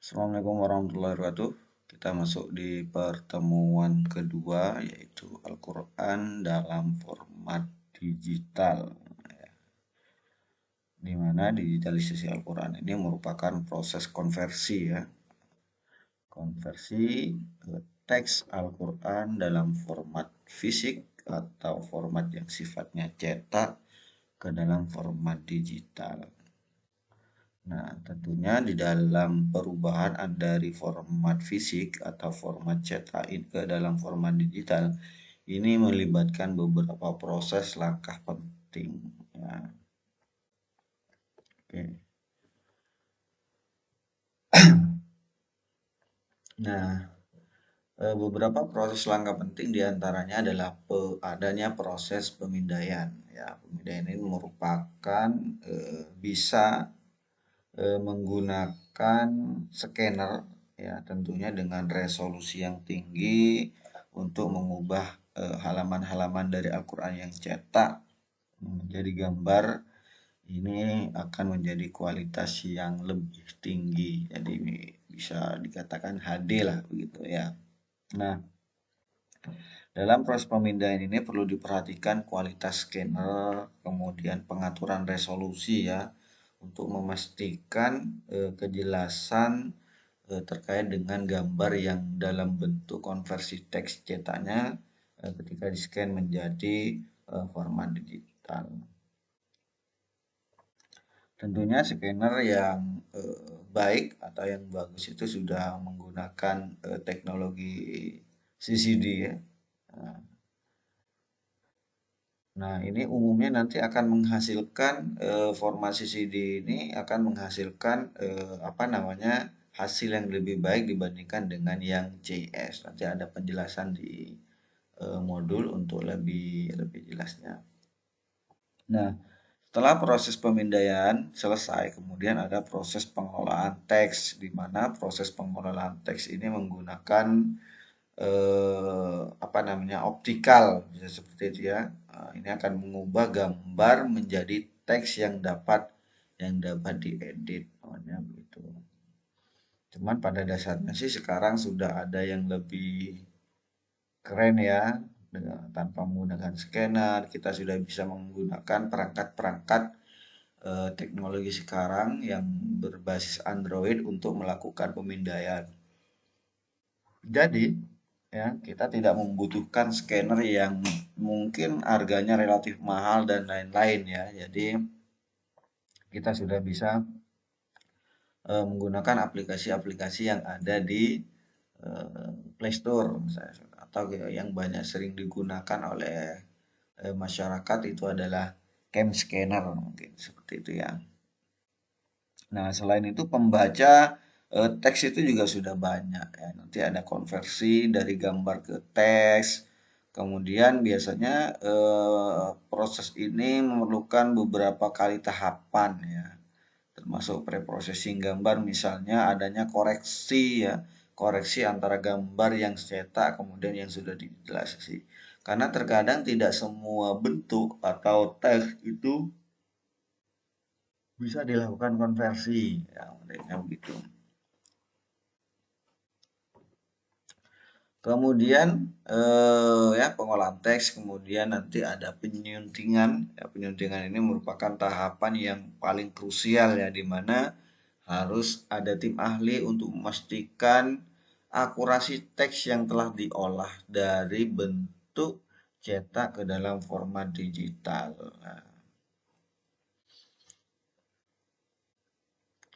Assalamualaikum warahmatullahi wabarakatuh. Kita masuk di pertemuan kedua, yaitu Al-Quran dalam format digital. Di mana digitalisasi Al-Quran ini merupakan proses konversi ya. Konversi teks Al-Quran dalam format fisik atau format yang sifatnya cetak ke dalam format digital. Nah, tentunya di dalam perubahan dari format fisik atau format cetak ke dalam format digital, ini melibatkan beberapa proses langkah penting. Ya. Oke. Nah, beberapa proses langkah penting diantaranya adalah adanya proses pemindaian. Ya, pemindaian ini merupakan bisa menggunakan scanner ya tentunya dengan resolusi yang tinggi untuk mengubah halaman-halaman dari Al-Quran yang cetak menjadi gambar. Ini akan menjadi kualitas yang lebih tinggi, jadi bisa dikatakan HD lah begitu ya. Nah, dalam proses pemindaian ini perlu diperhatikan kualitas scanner, kemudian pengaturan resolusi ya, untuk memastikan kejelasan terkait dengan gambar yang dalam bentuk konversi teks cetaknya ketika di-scan menjadi format digital. Tentunya scanner yang baik atau yang bagus itu sudah menggunakan teknologi CCD ya. Nah, ini umumnya nanti akan menghasilkan format CCD ini akan menghasilkan apa namanya hasil yang lebih baik dibandingkan dengan yang CIS. Nanti ada penjelasan di modul untuk lebih jelasnya. Nah, setelah proses pemindaian selesai, kemudian ada proses pengelolaan teks, di mana proses pengelolaan teks ini menggunakan apa namanya optikal, bisa seperti itu ya. Ini akan mengubah gambar menjadi teks yang dapat diedit, namanya begitu. Cuman pada dasarnya sih sekarang sudah ada yang lebih keren ya, tanpa menggunakan scanner kita sudah bisa menggunakan perangkat-perangkat teknologi sekarang yang berbasis Android untuk melakukan pemindaian. Jadi ya kita tidak membutuhkan scanner yang mungkin harganya relatif mahal dan lain-lain ya. Jadi kita sudah bisa menggunakan aplikasi-aplikasi yang ada di Play Store misalnya, atau yang banyak sering digunakan oleh masyarakat itu adalah cam scanner mungkin seperti itu ya. Nah, selain itu pembaca teks itu juga sudah banyak ya. Nanti ada konversi dari gambar ke teks. Kemudian biasanya proses ini memerlukan beberapa kali tahapan ya. Termasuk preprocessing gambar misalnya adanya koreksi ya. Koreksi antara gambar yang cetak kemudian yang sudah digitalisasi. Karena terkadang tidak semua bentuk atau teks itu bisa dilakukan konversi ya, modelnya begitu. Kemudian ya pengolahan teks, kemudian nanti ada penyuntingan. Ya, penyuntingan ini merupakan tahapan yang paling krusial ya, di mana harus ada tim ahli untuk memastikan akurasi teks yang telah diolah dari bentuk cetak ke dalam format digital. Nah,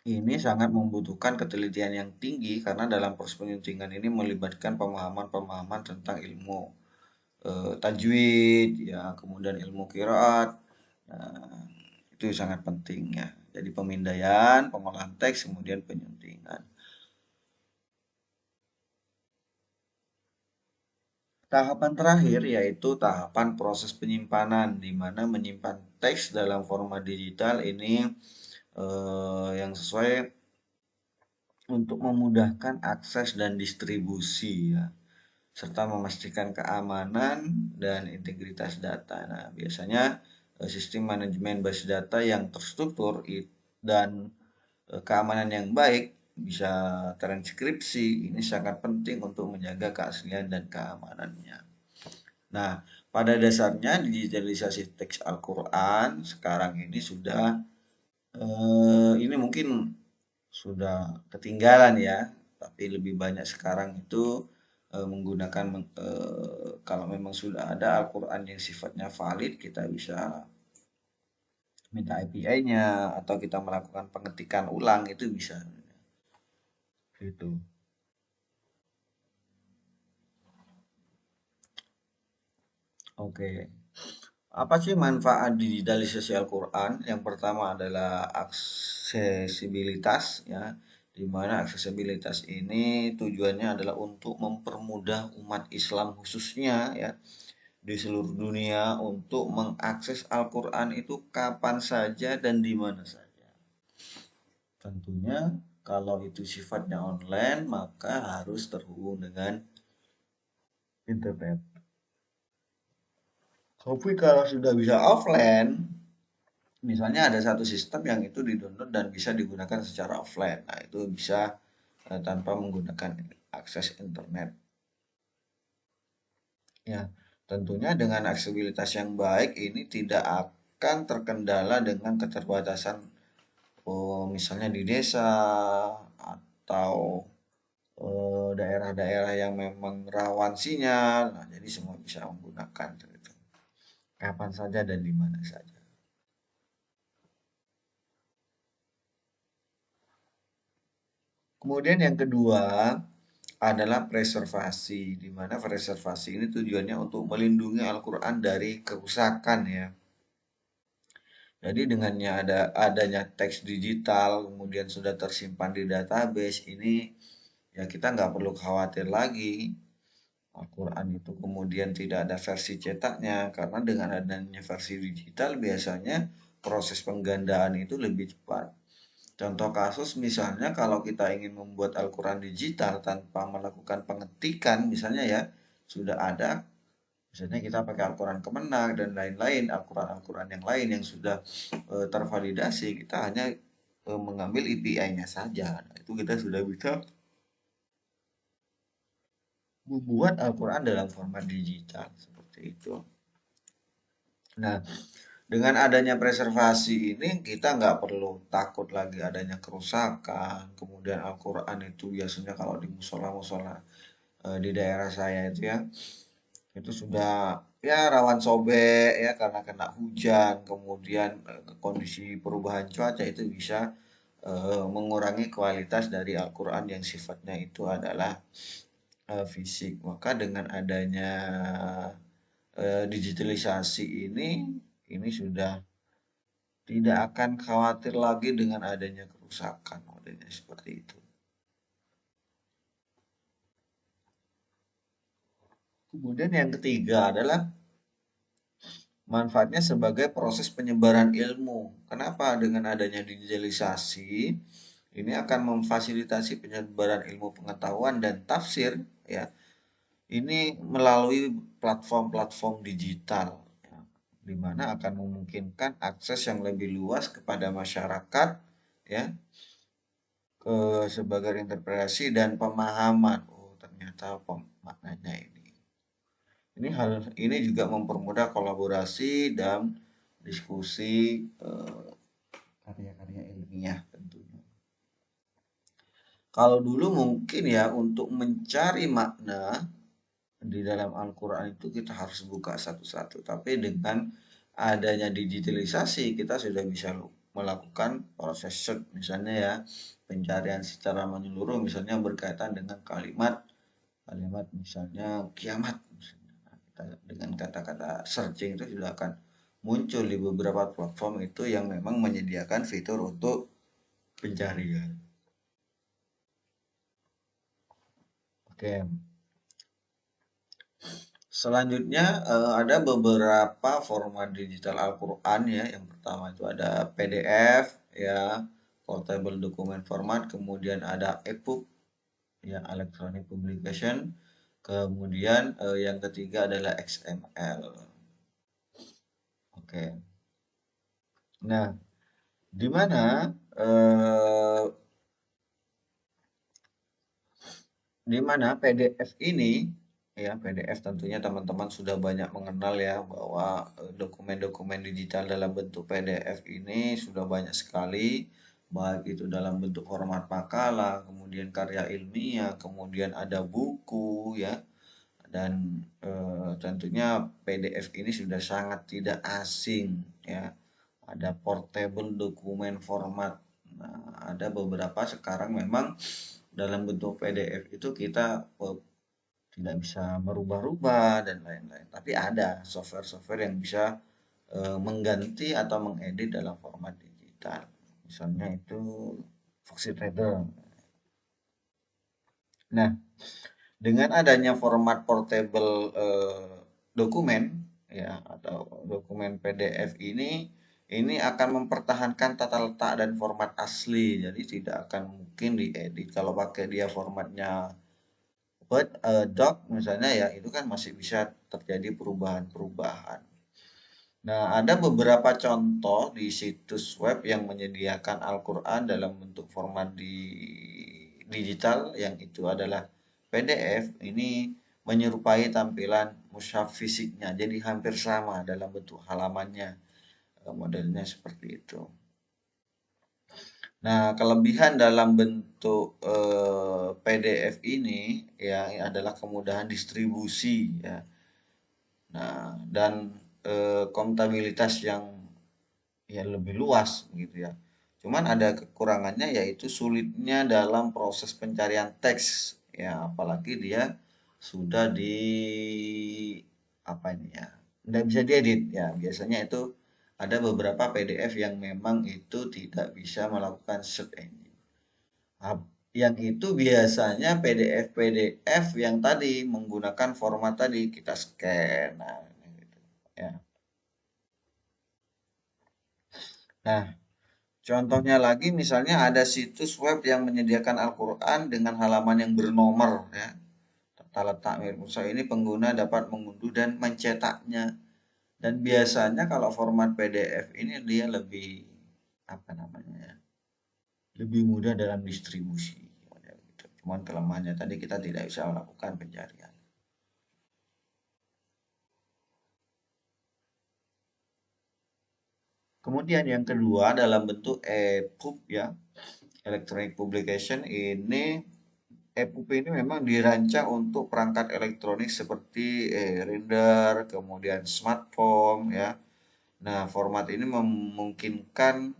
ini sangat membutuhkan ketelitian yang tinggi karena dalam proses penyuntingan ini melibatkan pemahaman-pemahaman tentang ilmu tajwid, ya, kemudian ilmu qiraat. Nah, itu sangat penting ya. Jadi pemindaian, pengolahan teks, kemudian penyuntingan. Tahapan terakhir yaitu tahapan proses penyimpanan, di mana menyimpan teks dalam format digital ini yang sesuai untuk memudahkan akses dan distribusi ya, serta memastikan keamanan dan integritas data. Nah, biasanya sistem manajemen basis data yang terstruktur dan keamanan yang baik bisa transkripsi. Ini sangat penting untuk menjaga keaslian dan keamanannya. Nah, pada dasarnya digitalisasi teks Al-Quran sekarang ini sudah ini mungkin sudah ketinggalan ya, tapi lebih banyak sekarang itu menggunakan kalau memang sudah ada Al-Quran yang sifatnya valid, kita bisa minta API-nya atau kita melakukan pengetikan ulang itu bisa. Gitu. Oke. Apa sih manfaat digitalisasi Al-Quran? Yang pertama adalah aksesibilitas ya, di mana aksesibilitas ini tujuannya adalah untuk mempermudah umat Islam khususnya ya di seluruh dunia untuk mengakses Al-Quran itu kapan saja dan di mana saja. Tentunya kalau itu sifatnya online maka harus terhubung dengan internet. Tapi kalau sudah bisa offline, misalnya ada satu sistem yang itu di-download dan bisa digunakan secara offline. Nah, itu bisa tanpa menggunakan akses internet. Ya, tentunya dengan aksesibilitas yang baik ini tidak akan terkendala dengan keterbatasan misalnya di desa atau daerah-daerah yang memang rawan sinyal. Nah, jadi semua bisa menggunakan gitu. Kapan saja dan di mana saja. Kemudian yang kedua adalah preservasi, di mana preservasi ini tujuannya untuk melindungi Al-Quran dari kerusakan ya. Jadi dengannya adanya teks digital, kemudian sudah tersimpan di database, ini ya kita nggak perlu khawatir lagi Al-Quran itu kemudian tidak ada versi cetaknya, karena dengan adanya versi digital biasanya proses penggandaan itu lebih cepat. Contoh kasus misalnya kalau kita ingin membuat Al-Quran digital tanpa melakukan pengetikan misalnya ya, sudah ada, misalnya kita pakai Al-Quran Kemenang dan lain-lain, Al-Quran yang lain yang sudah tervalidasi, kita hanya mengambil API-nya saja. Nah, itu kita sudah bisa membuat Al-Quran dalam format digital seperti itu. Nah, dengan adanya preservasi ini kita nggak perlu takut lagi adanya kerusakan. Kemudian Al-Quran itu biasanya kalau di musola-musola di daerah saya itu ya, itu sudah ya rawan sobek ya karena kena hujan. Kemudian kondisi perubahan cuaca itu bisa mengurangi kualitas dari Al-Quran yang sifatnya itu adalah fisik. Maka dengan adanya digitalisasi ini sudah tidak akan khawatir lagi dengan adanya kerusakan, adanya seperti itu. Kemudian yang ketiga adalah manfaatnya sebagai proses penyebaran ilmu. Kenapa? Dengan adanya digitalisasi, ini akan memfasilitasi penyebaran ilmu pengetahuan dan tafsir, ya. Ini melalui platform-platform digital, ya, di mana akan memungkinkan akses yang lebih luas kepada masyarakat, ya, sebagai interpretasi dan pemahaman. Oh, ternyata maknanya ini. Ini juga mempermudah kolaborasi dan diskusi karya-karya ilmiah tentunya. Kalau dulu mungkin ya untuk mencari makna di dalam Al-Quran itu kita harus buka satu-satu. Tapi dengan adanya digitalisasi kita sudah bisa melakukan proses search misalnya ya, pencarian secara menyeluruh misalnya berkaitan dengan kalimat kalimat misalnya kiamat misalnya. Nah, kita dengan kata-kata searching itu sudah akan muncul di beberapa platform itu yang memang menyediakan fitur untuk pencarian. Oke, selanjutnya ada beberapa format digital Al-Quran ya. Yang pertama itu ada PDF ya, portable document format, kemudian ada EPUB ya, electronic publication, kemudian yang ketiga adalah XML. Oke. Nah, di mana di mana PDF ini, ya PDF tentunya teman-teman sudah banyak mengenal ya bahwa dokumen-dokumen digital dalam bentuk PDF ini sudah banyak sekali, baik itu dalam bentuk format makalah, kemudian karya ilmiah, kemudian ada buku ya, dan tentunya PDF ini sudah sangat tidak asing ya. Ada portable dokumen format. Nah, ada beberapa sekarang memang dalam bentuk PDF itu kita tidak bisa merubah-rubah dan lain-lain. Tapi ada software-software yang bisa mengganti atau mengedit dalam format digital. Misalnya itu Foxy Reader. Nah, dengan adanya format portable dokumen ya atau dokumen PDF ini akan mempertahankan tata letak dan format asli. Jadi tidak akan mungkin diedit. Kalau pakai dia formatnya Word, doc misalnya ya itu kan masih bisa terjadi perubahan-perubahan. Nah, ada beberapa contoh di situs web yang menyediakan Al-Quran dalam bentuk format di digital yang itu adalah PDF. Ini menyerupai tampilan mushaf fisiknya, jadi hampir sama dalam bentuk halamannya. Modelnya seperti itu. Nah, kelebihan dalam bentuk PDF ini ya adalah kemudahan distribusi ya. Nah, dan kontabilitas yang ya lebih luas gitu ya. Cuman ada kekurangannya yaitu sulitnya dalam proses pencarian teks ya, apalagi dia sudah di apa ini ya, nggak bisa diedit ya. Biasanya itu ada beberapa PDF yang memang itu tidak bisa melakukan search engine. Yang itu biasanya PDF yang tadi menggunakan format tadi kita scan. Nah, gitu. Ya. Nah, contohnya lagi misalnya ada situs web yang menyediakan Al-Quran dengan halaman yang bernomor ya. Tata letak mirip Musa ini pengguna dapat mengunduh dan mencetaknya. Dan biasanya kalau format PDF ini dia lebih apa namanya ya, lebih mudah dalam distribusi. Gitu. Cuman kelemahannya tadi kita tidak bisa melakukan pencarian. Kemudian yang kedua dalam bentuk EPUB ya, Electronic Publication ini EPUB ini memang dirancang untuk perangkat elektronik seperti reader, kemudian smartphone ya. Nah, format ini memungkinkan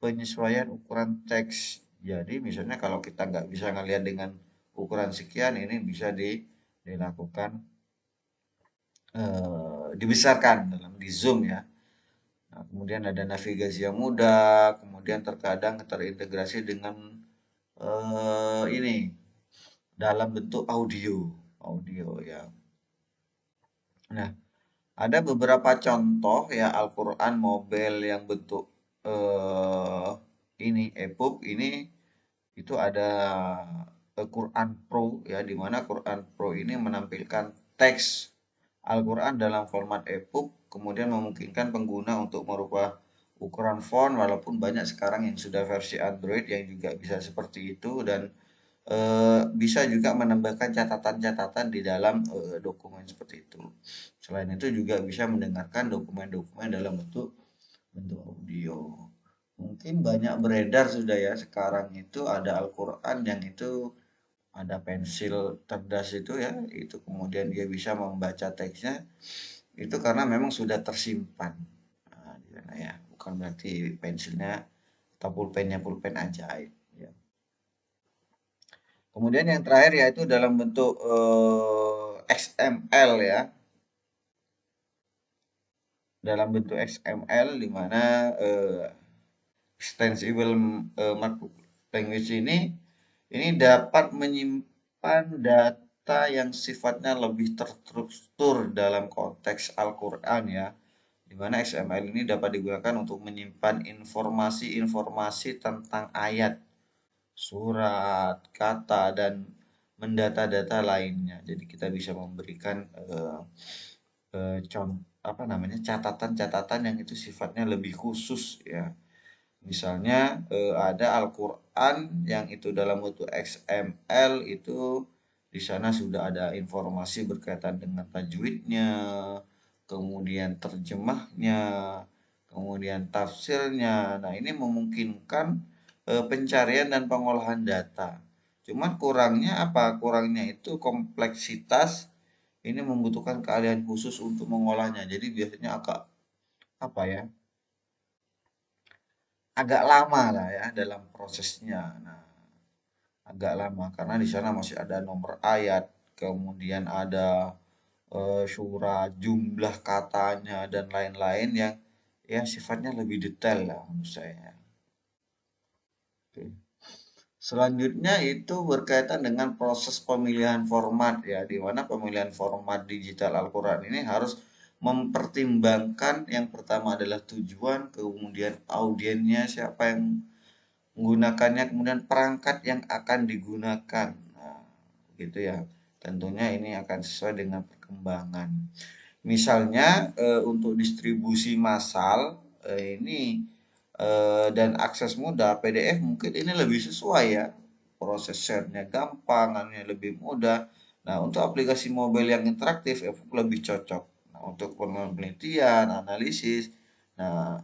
penyesuaian ukuran teks. Jadi misalnya kalau kita nggak bisa ngelihat dengan ukuran sekian, ini bisa dilakukan dibesarkan dalam di zoom ya. Nah, kemudian ada navigasi yang mudah, kemudian terkadang terintegrasi dengan ini dalam bentuk audio ya. Nah, ada beberapa contoh ya Al-Quran Mobile yang bentuk ini EPUB ini itu ada Quran Pro ya, di mana Quran Pro ini menampilkan teks Al-Quran dalam format EPUB, kemudian memungkinkan pengguna untuk merubah ukuran font walaupun banyak sekarang yang sudah versi Android yang juga bisa seperti itu dan bisa juga menambahkan catatan-catatan di dalam dokumen seperti itu. Selain itu juga bisa mendengarkan dokumen-dokumen dalam bentuk bentuk audio. Mungkin banyak beredar sudah ya sekarang itu ada Al-Quran yang itu ada pensil cerdas itu ya, itu kemudian dia bisa membaca teksnya itu karena memang sudah tersimpan. Nah, di sana ya, bukan berarti pensilnya atau pulpennya pulpen ajaib. Ya. Kemudian yang terakhir yaitu dalam bentuk XML ya, dalam bentuk XML di mana extensible markup language ini dapat menyimpan data yang sifatnya lebih terstruktur dalam konteks Al-Quran ya, di mana XML ini dapat digunakan untuk menyimpan informasi-informasi tentang ayat, surat, kata, dan mendata-data lainnya. Jadi kita bisa memberikan apa namanya catatan-catatan yang itu sifatnya lebih khusus ya. Misalnya ada Al-Quran yang itu dalam bentuk XML itu Di sana sudah ada informasi berkaitan dengan tajwidnya, kemudian terjemahnya, kemudian tafsirnya. Nah, ini memungkinkan pencarian dan pengolahan data. Cuman kurangnya apa? Kurangnya itu kompleksitas, ini membutuhkan keahlian khusus untuk mengolahnya. Jadi biasanya agak apa ya? Agak lama lah ya dalam prosesnya. Nah, agak lama karena di sana masih ada nomor ayat, kemudian ada surah, jumlah katanya dan lain-lain yang ya sifatnya lebih detail lah menurut saya. Oke. Selanjutnya itu berkaitan dengan proses pemilihan format ya, di mana pemilihan format digital Al-Quran ini harus mempertimbangkan yang pertama adalah tujuan, kemudian audiennya siapa yang menggunakannya, kemudian perangkat yang akan digunakan. Nah, gitu ya. Tentunya ini akan sesuai dengan perkembangan. Misalnya untuk distribusi massal ini dan akses mudah, PDF mungkin ini lebih sesuai ya. Proses share-nya gampang, lebih mudah. Nah, untuk aplikasi mobile yang interaktif, EPUB lebih cocok. Nah, untuk penelitian, analisis, nah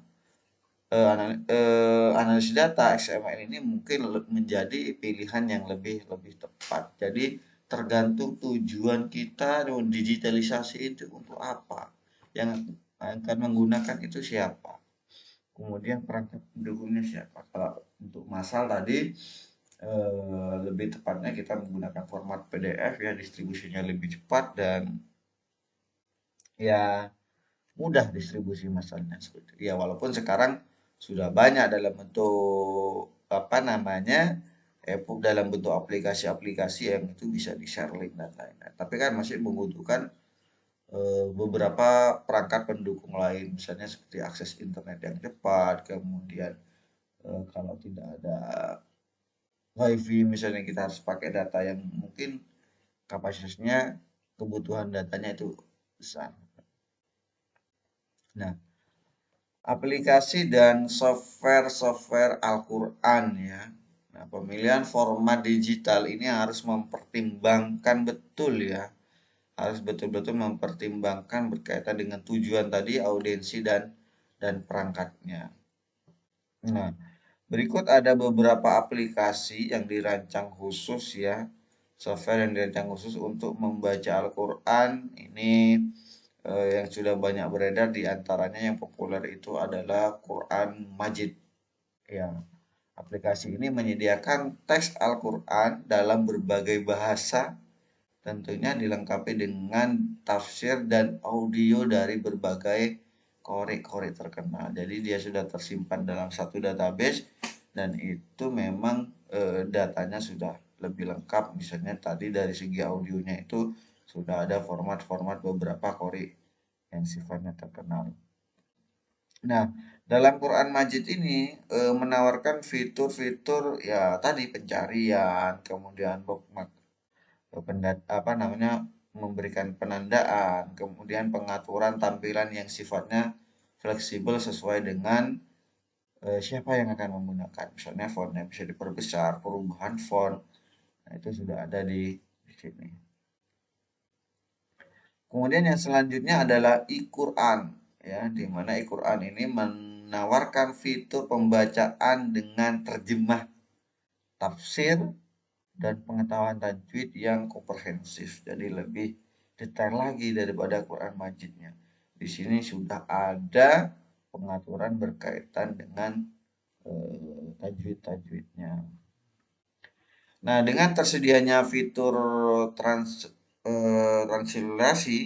analisis data XML ini mungkin menjadi pilihan yang lebih lebih tepat. Jadi tergantung tujuan kita digitalisasi itu untuk apa, yang akan menggunakan itu siapa, kemudian perangkat pendukungnya siapa. Kalau untuk masal tadi lebih tepatnya kita menggunakan format PDF ya, distribusinya lebih cepat dan ya mudah distribusi masalahnya seperti itu. Ya walaupun sekarang sudah banyak dalam bentuk apa namanya dalam bentuk aplikasi-aplikasi yang itu bisa di-share link dan lain-lain. Tapi kan masih membutuhkan beberapa perangkat pendukung lain, misalnya seperti akses internet yang cepat, kemudian kalau tidak ada WiFi misalnya kita harus pakai data yang mungkin kapasitasnya kebutuhan datanya itu besar. Nah, aplikasi dan software-software Al-Quran ya. Nah, pemilihan format digital ini harus mempertimbangkan betul ya. Harus betul-betul mempertimbangkan berkaitan dengan tujuan tadi, audiensi dan perangkatnya. Nah, berikut ada beberapa aplikasi yang dirancang khusus ya. Software yang dirancang khusus untuk membaca Al-Quran ini yang sudah banyak beredar, di antaranya yang populer itu adalah Quran Majid. Ya, aplikasi ini menyediakan teks Al-Quran dalam berbagai bahasa, tentunya dilengkapi dengan tafsir dan audio dari berbagai korek-korek terkenal. Jadi dia sudah tersimpan dalam satu database dan itu memang datanya sudah lebih lengkap. Misalnya tadi dari segi audionya itu sudah ada format-format beberapa korek yang sifatnya terkenal. Nah, dalam Quran Majid ini menawarkan fitur-fitur ya tadi pencarian, kemudian bookmark, apa namanya, memberikan penandaan, kemudian pengaturan tampilan yang sifatnya fleksibel sesuai dengan siapa yang akan menggunakan. Misalnya fontnya bisa diperbesar, perubahan font, nah itu sudah ada di sini. Kemudian yang selanjutnya adalah Al-Quran ya, di mana Al-Quran ini menawarkan fitur pembacaan dengan terjemah, tafsir dan pengetahuan tajwid yang komprehensif. Jadi lebih detail lagi daripada Quran Majidnya. Di sini sudah ada pengaturan berkaitan dengan tajwid-tajwidnya. Nah, dengan tersedianya fitur transliterasi,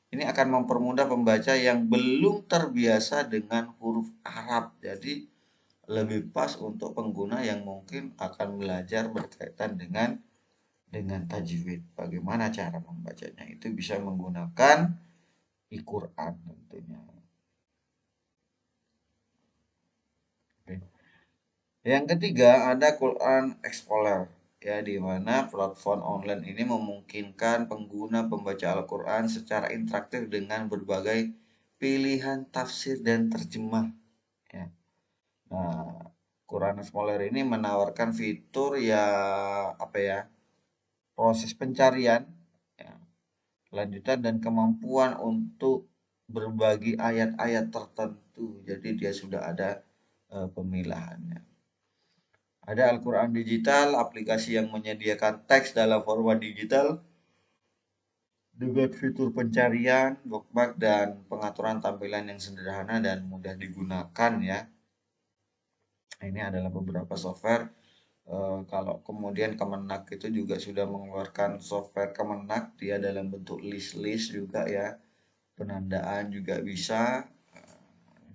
ini akan mempermudah pembaca yang belum terbiasa dengan huruf Arab. Jadi lebih pas untuk pengguna yang mungkin akan belajar berkaitan dengan tajwid. Bagaimana cara membacanya? Itu bisa menggunakan Al-Quran tentunya. Oke. Yang ketiga ada Quran Explorer ya, di mana platform online ini memungkinkan pengguna membaca Al-Quran secara interaktif dengan berbagai pilihan tafsir dan terjemah ya. Nah, Quran Explorer ini menawarkan fitur ya apa ya? proses pencarian, ya, kelanjutan dan kemampuan untuk berbagi ayat-ayat tertentu. Jadi dia sudah ada pemilahannya. Ada Al-Quran Digital, aplikasi yang menyediakan teks dalam format digital dengan fitur pencarian, bookmark, dan pengaturan tampilan yang sederhana dan mudah digunakan ya. Ini adalah beberapa software. Kalau kemudian Kemenak itu juga sudah mengeluarkan software Kemenak, dia dalam bentuk list-list juga ya. Penandaan juga bisa.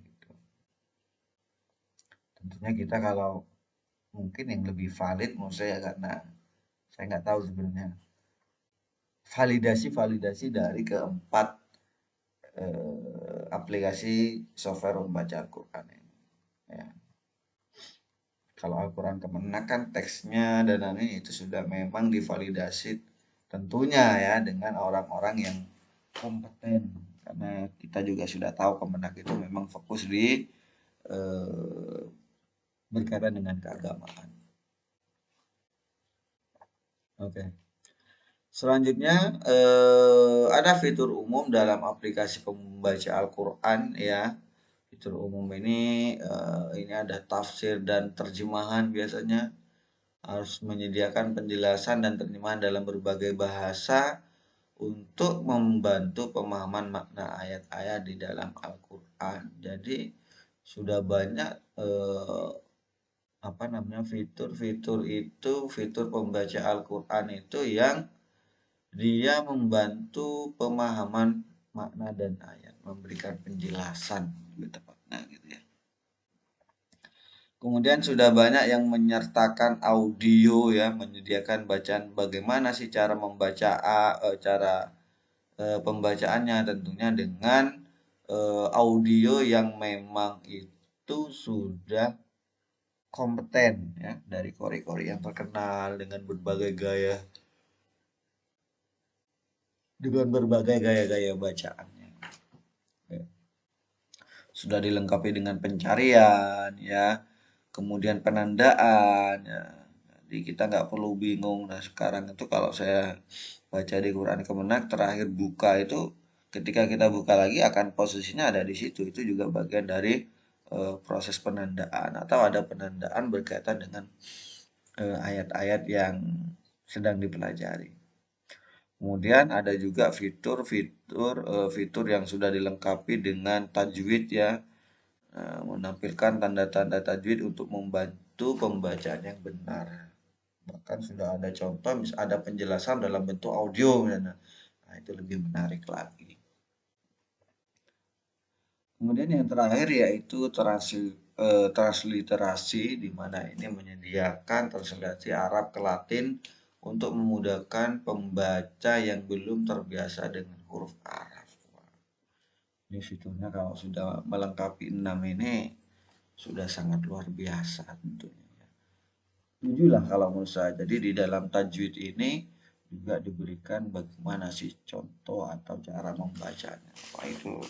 Gitu. Tentunya kita kalau mungkin yang lebih valid menurut saya, karena saya nggak tahu sebenarnya validasi dari keempat aplikasi software membaca Al-Quran ini. Ya. Kalau Al-Quran Kemenak kan teksnya dan ini itu sudah memang divalidasi tentunya ya dengan orang-orang yang kompeten, karena kita juga sudah tahu Kemenak itu memang fokus di eh, berkaitan dengan keagamaan. Oke. Selanjutnya ada fitur umum dalam aplikasi pembaca Al-Quran ya. Fitur umum ini ada tafsir dan terjemahan, biasanya harus menyediakan penjelasan dan terjemahan dalam berbagai bahasa untuk membantu pemahaman makna ayat-ayat di dalam Al-Quran. Jadi sudah banyak fitur-fitur itu, fitur pembaca Al-Quran itu yang dia membantu pemahaman makna dan ayat, memberikan penjelasan lebih tepatnya gitu ya. Kemudian sudah banyak yang menyertakan audio ya, menyediakan bacaan bagaimana sih cara membaca cara pembacaannya, tentunya dengan audio yang memang itu sudah kompeten ya, dari kori-kori yang terkenal dengan berbagai gaya-gaya bacaannya. Ya. Sudah dilengkapi dengan pencarian ya, kemudian penandaan ya. Jadi kita nggak perlu bingung. Nah sekarang itu kalau saya baca di Quran Kemenak terakhir buka itu, ketika kita buka lagi akan posisinya ada di situ. Itu juga bagian dari proses penandaan, atau ada penandaan berkaitan dengan ayat-ayat yang sedang dipelajari. Kemudian ada juga fitur yang sudah dilengkapi dengan tajwid ya, menampilkan tanda-tanda tajwid untuk membantu pembacaan yang benar. Bahkan sudah ada contoh, ada penjelasan dalam bentuk audio misalnya. Nah, itu lebih menarik lagi. Kemudian yang terakhir yaitu transliterasi, di mana ini menyediakan transliterasi Arab ke Latin untuk memudahkan pembaca yang belum terbiasa dengan huruf Arab. Ini fiturnya kalau sudah melengkapi 6 ini sudah sangat luar biasa tentunya. Tujuh lah kalau menurut saya. Jadi di dalam tajwid ini juga diberikan bagaimana sih contoh atau cara membacanya. Wah, itu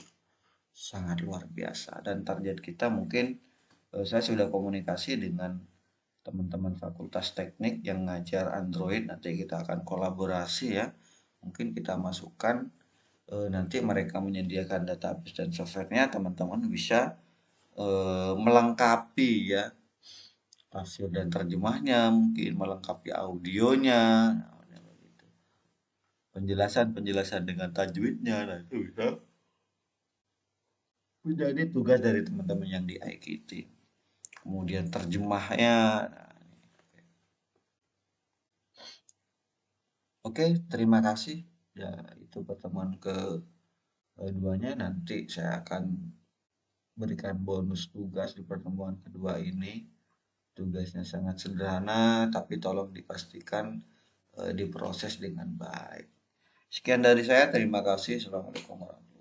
sangat luar biasa. Dan target kita mungkin saya sudah komunikasi dengan teman-teman Fakultas Teknik yang ngajar Android. Nanti kita akan kolaborasi ya. Mungkin kita masukkan, nanti mereka menyediakan database dan softwarenya, teman-teman bisa melengkapi ya tafsir dan terjemahnya, mungkin melengkapi audionya, penjelasan-penjelasan dengan tajwidnya. Nah itu bisa menjadi tugas dari teman-teman yang di IKT. Kemudian terjemahnya. Nah, oke, terima kasih. Ya, itu pertemuan keduanya. Nanti saya akan berikan bonus tugas di pertemuan kedua ini. Tugasnya sangat sederhana, tapi tolong dipastikan diproses dengan baik. Sekian dari saya, terima kasih. Assalamualaikum warahmatullahi wabarakatuh.